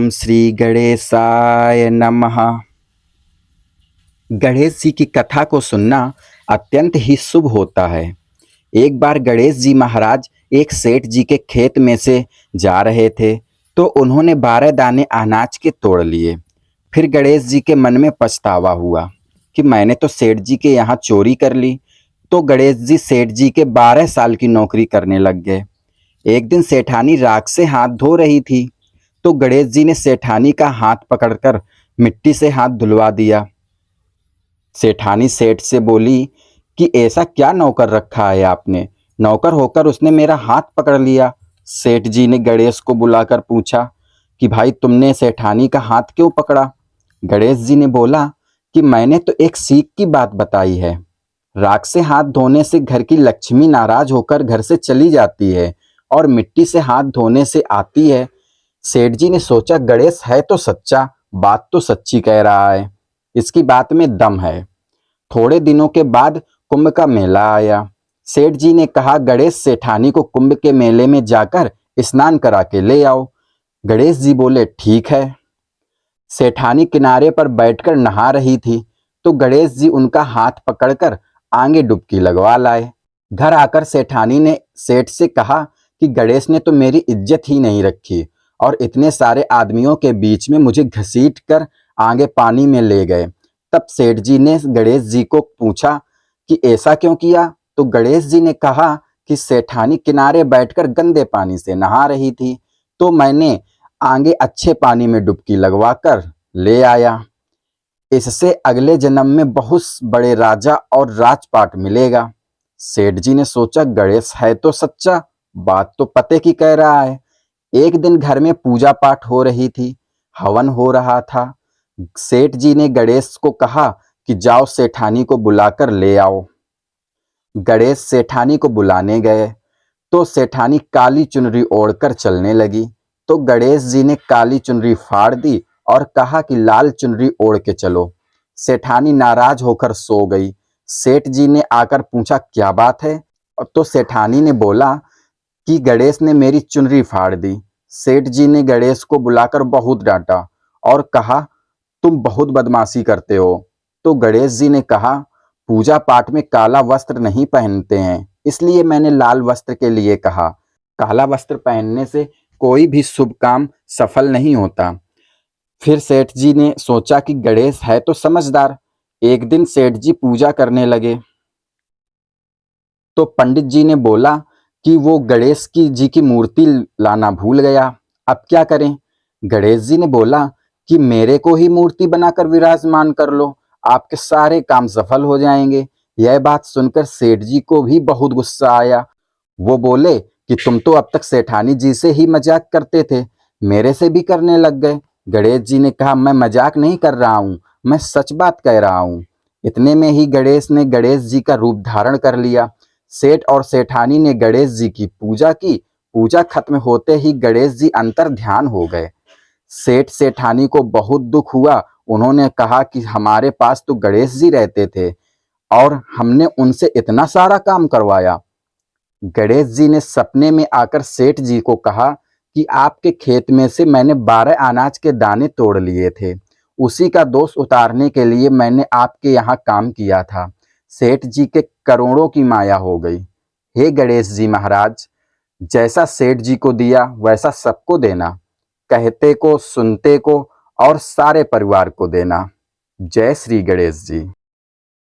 ओम श्री गणेशाय नमः। गणेश जी की कथा को सुनना अत्यंत ही शुभ होता है। एक बार गणेश जी महाराज एक सेठ जी के खेत में से जा रहे थे, तो उन्होंने 12 दाने अनाज के तोड़ लिए। फिर गणेश जी के मन में पछतावा हुआ कि मैंने तो सेठ जी के यहाँ चोरी कर ली। तो गणेश जी सेठ जी के 12 साल की नौकरी करने लग गए। एक दिन सेठानी राख से हाथ धो रही थी, तो गणेश जी ने सेठानी का हाथ पकड़कर मिट्टी से हाथ धुलवा दिया। सेठानी सेठ से बोली कि ऐसा क्या नौकर रखा है आपने, नौकर होकर उसने मेरा हाथ पकड़ लिया। सेठ जी ने गणेश को बुलाकर पूछा कि भाई तुमने सेठानी का हाथ क्यों पकड़ा। गणेश जी ने बोला कि मैंने तो एक सीख की बात बताई है। राख से हाथ धोने से घर की लक्ष्मी नाराज होकर घर से चली जाती है और मिट्टी से हाथ धोने से आती है। सेठ जी ने सोचा गणेश है तो सच्चा, बात तो सच्ची कह रहा है, इसकी बात में दम है। थोड़े दिनों के बाद कुंभ का मेला आया। सेठ जी ने कहा गणेश सेठानी को कुंभ के मेले में जाकर स्नान करा के ले आओ। गणेश जी बोले ठीक है। सेठानी किनारे पर बैठकर नहा रही थी, तो गणेश जी उनका हाथ पकड़कर आगे डुबकी लगवा लाए। घर आकर सेठानी ने सेठ से कहा कि गणेश ने तो मेरी इज्जत ही नहीं रखी और इतने सारे आदमियों के बीच में मुझे घसीट कर आगे पानी में ले गए। तब सेठ जी ने गणेश जी को पूछा कि ऐसा क्यों किया। तो गणेश जी ने कहा कि सेठानी किनारे बैठकर गंदे पानी से नहा रही थी, तो मैंने आगे अच्छे पानी में डुबकी लगवा कर ले आया। इससे अगले जन्म में बहुत बड़े राजा और राजपाट मिलेगा। सेठ जी ने सोचा गणेश है तो सच्चा, बात तो पते की कह रहा है। एक दिन घर में पूजा पाठ हो रही थी, हवन हो रहा था। सेठ जी ने गणेश को कहा कि जाओ सेठानी को बुलाकर ले आओ। गणेश सेठानी को बुलाने गए, तो सेठानी काली चुनरी ओढ़कर चलने लगी। तो गणेश जी ने काली चुनरी फाड़ दी और कहा कि लाल चुनरी ओढ़ के चलो। सेठानी नाराज होकर सो गई। सेठ जी ने आकर पूछा क्या बात है। तो सेठानी ने बोला कि गणेश ने मेरी चुनरी फाड़ दी। सेठ जी ने गणेश को बुलाकर बहुत डांटा और कहा तुम बहुत बदमाशी करते हो। तो गणेश जी ने कहा पूजा पाठ में काला वस्त्र नहीं पहनते हैं, इसलिए मैंने लाल वस्त्र के लिए कहा। काला वस्त्र पहनने से कोई भी शुभ काम सफल नहीं होता। फिर सेठ जी ने सोचा कि गणेश है तो समझदार। एक दिन सेठ जी पूजा करने लगे, तो पंडित जी ने बोला कि वो गणेश की मूर्ति लाना भूल गया, अब क्या करें। गणेश जी ने बोला कि मेरे को ही मूर्ति बनाकर विराजमान कर लो, आपके सारे काम सफल हो जाएंगे। यह बात सुनकर सेठ जी को भी बहुत गुस्सा आया। वो बोले कि तुम तो अब तक सेठानी जी से ही मजाक करते थे, मेरे से भी करने लग गए। गणेश जी ने कहा मैं मजाक नहीं कर रहा हूँ, मैं सच बात कह रहा हूँ। इतने में ही गणेश ने गणेश जी का रूप धारण कर लिया। सेठ और सेठानी ने गणेश जी की पूजा की। पूजा खत्म होते ही गणेश जी अंतर ध्यान हो गए। सेठ सेठानी को बहुत दुख हुआ। उन्होंने कहा कि हमारे पास तो गणेश जी रहते थे और हमने उनसे इतना सारा काम करवाया। गणेश जी ने सपने में आकर सेठ जी को कहा कि आपके खेत में से मैंने 12 अनाज के दाने तोड़ लिए थे, उसी का दोष उतारने के लिए मैंने आपके यहाँ काम किया था। सेठ जी के करोड़ों की माया हो गई। हे गणेश जी महाराज, जैसा सेठ जी को दिया वैसा सबको देना, कहते को सुनते को और सारे परिवार को देना। जय श्री गणेश जी।